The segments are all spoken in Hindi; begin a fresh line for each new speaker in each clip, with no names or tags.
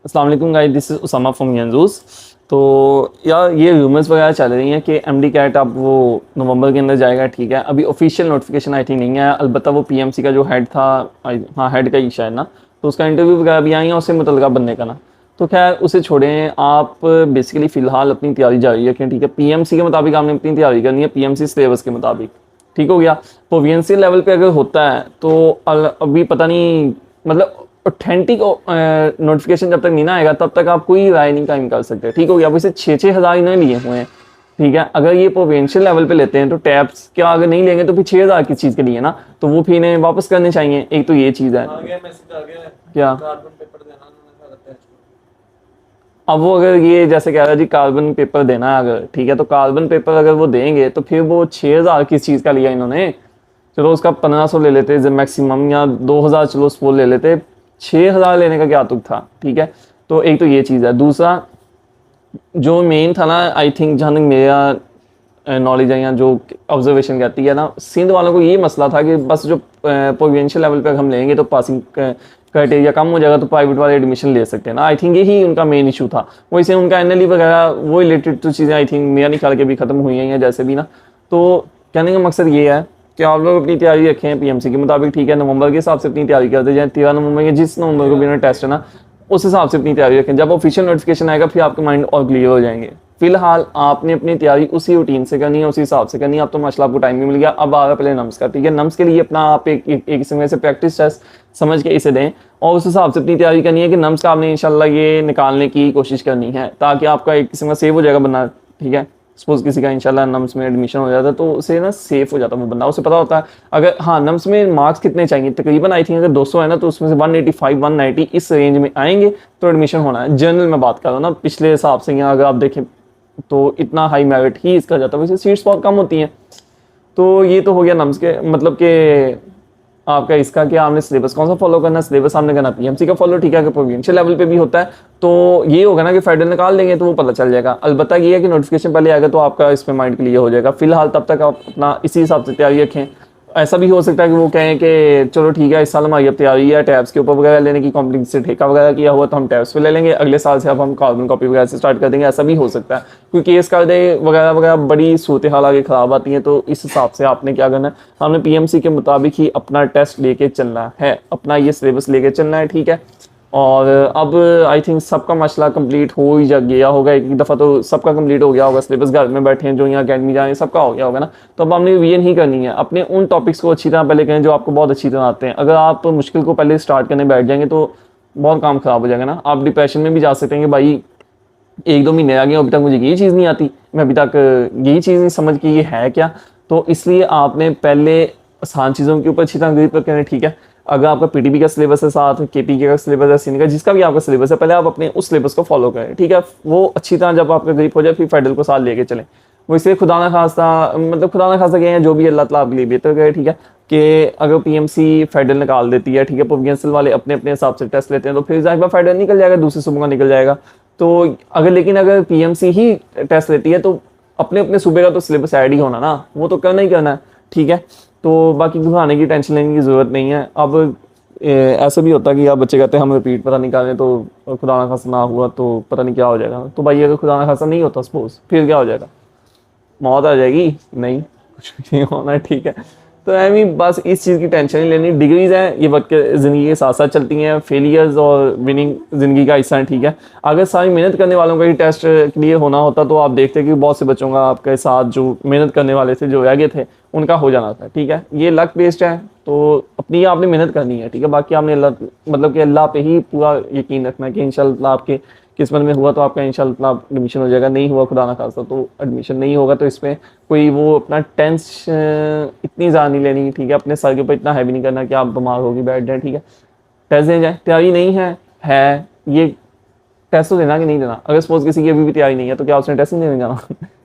अस्सलाम वालेकुम guys, this is Usama from यंजूस। तो यार ये रूमर्स वगैरह चल रही हैं कि एमडी कैट अब वो नवंबर के अंदर जाएगा। ठीक है, अभी ऑफिशियल नोटिफिकेशन आई थिंक नहीं है। अलबत्ता वो पीएमसी का जो हेड था, हाँ हेड का ही शायद ना, तो उसका इंटरव्यू वगैरह भी आई है उससे मुतल्लिका बनने का ना। तो खैर उसे छोड़ें, आप बेसिकली फ़िलहाल अपनी तैयारी जारी रखें। ठीक है, पीएमसी के मुताबिक आपने अपनी तैयारी करनी है, पीएमसी सिलेबस के मुताबिक। ठीक हो गया। प्रोविंशियल लेवल पे अगर होता है तो अभी पता नहीं, मतलब ऑथेंटिक नोटिफिकेशन जब तक नहीं ना आएगा तब तक आप कोई राय नहीं कायम कर सकते। ठीक हो गया। अब इसे 6,000 इन्होंने लिए हुए हैं। ठीक है, अगर ये प्रोविंशियल लेवल पे लेते हैं तो टैब्स क्या अगर नहीं लेंगे तो फिर 6,000 किस चीज़ के लिए ना, तो वो फिर इन्हें वापस करने चाहिए। एक तो ये चीज़ है।
आ गया मैसेज, आ गया
क्या
कार्बन पेपर देना उन्होंने सारा टेस्ट।
अब वो अगर ये जैसे कह रहा है जी कार्बन पेपर देना है अगर, ठीक है, तो कार्बन पेपर अगर वो देंगे तो फिर वो 6,000 किस चीज़ का लिया इन्होंने। चलो उसका 1,500 ले लेते मैक्सिमम, या 2,000 चलो स्पोल ले लेते। 6,000 लेने का क्या तुक था। ठीक है, तो एक तो ये चीज़ है। दूसरा जो मेन था ना, आई थिंक जहाँ तक मेरा नॉलेज है या जो ऑब्जर्वेशन कहती है ना, सिंध वालों को ये मसला था कि बस जो प्रोविंशियल लेवल पे हम लेंगे तो पासिंग क्राइटेरिया कम हो जाएगा तो प्राइवेट वाले एडमिशन ले सकते हैं ना। आई थिंक यही उनका मेन इशू था। वैसे उनका एनएलई वगैरह वो रिलेटेड तो चीज़ें आई थिंक मेरा निकाल के भी ख़त्म हुई हैं या जैसे भी ना। तो कहने का मकसद ये है कि आप लोग अपनी तैयारी रखें पीएमसी के मुताबिक। ठीक है, नवंबर के हिसाब से अपनी तैयारी करते जाएं। 13 नवंबर या जिस नवंबर को भी उन्हें टेस्ट है ना, उस हिसाब से अपनी तैयारी रखें। जब ऑफिशियल नोटिफिकेशन आएगा फिर आपके माइंड और क्लियर हो जाएंगे। फिलहाल आपने अपनी तैयारी उसी रूटीन से करनी है, उसी हिसाब से करनी है। अब तो माशाल्लाह आपको टाइम भी मिल गया। अब आ रहा पहले नम्स का। ठीक है, नम्स के लिए अपना आप एक किस्म से प्रैक्टिस टेस्ट समझ के इसे दें और उस हिसाब से अपनी तैयारी करनी है कि नम्स का आपने इंशाल्लाह ये निकालने की कोशिश करनी है ताकि आपका एक किस्म का सेव हो जाएगा बंदा। ठीक है, सपोज किसी का इंशाल्लाह नम्स में एडमिशन हो जाता है तो उसे ना सेफ हो जाता है वो बंदा, उसे पता होता है अगर हाँ नम्स में मार्क्स कितने चाहिए तकरीबन। आई थिंक अगर 200 है ना तो उसमें से 185 190 इस रेंज में आएंगे तो एडमिशन होना है। जनरल में बात कर रहा हूँ ना, पिछले हिसाब से यहाँ अगर आप देखें तो इतना हाई मेरिट ही इसका जाता है। वैसे सीट्स बहुत कम होती हैं। तो ये तो हो गया नम्स के मतलब के आपका इसका कि आपने सिलेबस कौन सा फॉलो करना है। सिलेबस आपने करना पीएमसी का फॉलो। ठीक है, अगर प्रोविंशियल लेवल पे भी होता है तो ये होगा ना कि फेडरल निकाल देंगे तो वो पता चल जाएगा। अलबत्ता ये है कि नोटिफिकेशन पहले आएगा तो आपका इसमें माइंड क्लियर हो जाएगा। फिलहाल तब तक आप अपना इसी हिसाब से तैयारी रखें। ऐसा भी हो सकता है कि वो कहें कि चलो ठीक है इस साल हमारी अब तैयारी है टैब्स के ऊपर वगैरह लेने की, कंपनी से ठेका वगैरह किया हुआ तो हम टैब्स पे ले लेंगे, अगले साल से अब हम कार्बन कॉपी वगैरह से स्टार्ट कर देंगे। ऐसा भी हो सकता है क्योंकि केस कर दे वगैरह वगैरह बड़ी सूरत हाल आगे ख़राब आती हैं। तो इस हिसाब से आपने क्या करना है, हमने पीएमसी के मुताबिक ही अपना टेस्ट लेके चलना है, अपना ये सिलेबस लेके चलना है। ठीक है, और अब आई थिंक सबका मसला कंप्लीट हो ही जा गया होगा। एक दफ़ा तो सबका कंप्लीट हो गया होगा सिलेबस, घर में बैठे हैं जो यहाँ अकेडमी जा रहे हैं सबका हो गया होगा ना। तो अब हमने ये नहीं करनी है, अपने उन टॉपिक्स को अच्छी तरह पहले करें जो आपको बहुत अच्छी तरह आते हैं। अगर आप मुश्किल को पहले स्टार्ट करने बैठ जाएंगे तो बहुत काम ख़राब हो जाएगा ना। आप डिप्रेशन में भी जा सकते हैं कि भाई 1-2 महीने आ गए अभी तक मुझे ये चीज़ नहीं आती, मैं अभी तक यही चीज़ नहीं समझ कि ये है क्या। तो इसलिए आपने पहले आसान चीज़ों के ऊपर अच्छी तरह ग्रिप करना। ठीक है, अगर आपका पीटीबी का सिलेबस है, साथ केपीके का सिलेबस है, सीनी का, जिसका भी आपका सिलेबस है, पहले आप अपने उस सिलेबस को फॉलो करें। ठीक है, वो अच्छी तरह जब आपका ग्रिप हो जाए फिर फेडरल को साथ लेके चलें। वो इसलिए खुदा ना खास्ता, मतलब खुदा ना खास्ता कहें जो भी अल्लाह ताला आपके लिए बेहतर करे। ठीक है, कि अगर पीएमसी फेडरल निकाल देती है, ठीक है, प्रोविंशियल वाले अपने अपने हिसाब से टेस्ट लेते हैं तो फिर जाहिर बात फेडरल निकल जाएगा, दूसरे सूबों का निकल जाएगा। तो अगर लेकिन अगर पीएमसी ही टेस्ट लेती है तो अपने अपने सूबे का तो सिलेबस ऐड ही होना ना, वो तो करना ही करना है। ठीक है, तो बाकी घबराने की टेंशन लेने की ज़रूरत नहीं है। अब ऐसा भी होता है कि आप बच्चे कहते हैं हम रिपीट पता नहीं करें तो खुदा ना खासा ना हुआ तो पता नहीं क्या हो जाएगा। तो भाई अगर खुदा ना खासा नहीं होता सपोज फिर क्या हो जाएगा, मौत आ जाएगी? नहीं, कुछ नहीं होना है। ठीक है, तो आई मीन बस इस चीज़ की टेंशन नहीं लेनी। डिग्रीज हैं ये वक्त के ज़िंदगी के साथ साथ चलती हैं, फेलियर्स और विनिंग ज़िंदगी का हिस्सा है। ठीक है, अगर सारी मेहनत करने वालों का ही टेस्ट क्लियर होना होता तो आप देखते कि बहुत से बच्चों का आपके साथ जो मेहनत करने वाले थे जो रह गए थे उनका हो जाना था। ठीक है, ये लक बेस्ड है तो अपनी आपने मेहनत करनी है। ठीक है, बाकी आपने अल्लाह मतलब कि अल्लाह पे ही पूरा यकीन रखना है कि इंशाल्लाह आपके किस्मत में हुआ तो आपका इंशाल्लाह एडमिशन हो जाएगा, नहीं हुआ खुदा ना खास्ता तो एडमिशन नहीं होगा। तो इसमें कोई वो अपना टेंशन इतनी ज़्यादा नहीं लेनी। ठीक है, अपने सर के ऊपर इतना हैवी नहीं करना कि आप बीमार होगी बैठ जाए। ठीक है, टेस्ट दे जाए, तैयारी नहीं है ये टेस्ट तो देना कि नहीं देना। अगर सपोज किसी की अभी भी तैयारी नहीं है तो क्या उसने टेस्ट नहीं देने जाना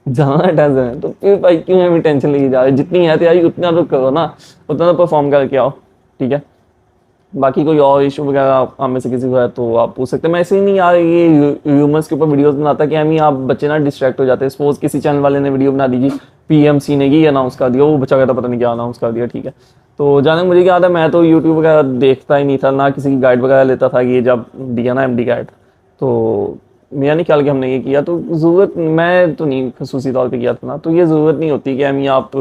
जाना है टेस्ट देने। तो फिर भाई क्यों हमें टेंशन लेके जा रहे, जितनी है तैयारी उतना तो करो ना, उतना तो परफॉर्म करके आओ। ठीक है, बाकी कोई और इशू वगैरह आप में से किसी को है तो आप पूछ सकते हैं। मैं ऐसे ही नहीं यार ये र्यूमर्स के ऊपर वीडियोस बनाता कि हम ही आप बच्चे ना डिस्ट्रैक्ट हो जाते हैं। सपोज किसी चैनल वाले ने वीडियो बना दी जी पीएमसी ने ये अनाउंस कर दिया, वो बच्चा कहता पता नहीं क्या अनाउंस कर दिया। ठीक है, तो जाने मुझे क्या आता है, मैं तो यूट्यूब वगैरह देखता ही नहीं था, ना किसी की गाइड वगैरह लेता था। ये जब दिया ना एमडी गाइड तो मेरा नहीं ख्याल कि हमने ये किया, तो ज़रूरत, मैं तो नहीं खसूसी तौर पे किया था ना, तो ये ज़रूरत नहीं होती कि हम ये आप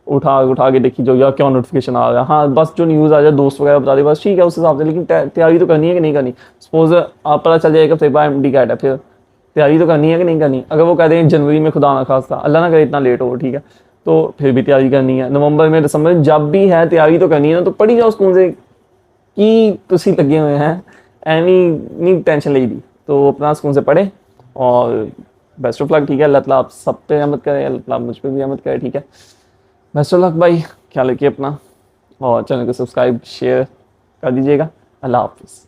उठा उठा के देखी जाओ यार क्या नोटिफिकेशन आ रहा है। हाँ बस जो न्यूज़ आ जाए दोस्त वगैरह बता दे बस ठीक है उस हिसाब से, लेकिन तैयारी तो करनी है कि नहीं करनी। सपोज आप पता चल जाएगा पेपर एमडी कैट है, फिर तैयारी तो करनी है कि नहीं करनी। अगर वो कहते हैं जनवरी में, खुदा ना खास्ता अल्लाह ना करे इतना लेट हो, ठीक है, तो फिर भी तैयारी करनी है। नवंबर में, दिसंबर में, जब भी है तैयारी तो करनी है ना, तो पढ़ी जाओ स्कूल से कि तुसी लगे हुए हैं, एनी नहीं टेंशन ली दी, तो अपना सुकून से पढ़े। और बेस्ट ऑफ लक, ठीक है, अल्लाह ताला आप सब पे रहमत करे, अल्लाह ताला मुझ पे भी रहमत करे, ठीक है। बेस्ट ऑफ लक भाई, ख्याल रखिए अपना, और चैनल को सब्सक्राइब शेयर कर दीजिएगा। अल्लाह हाफिज़।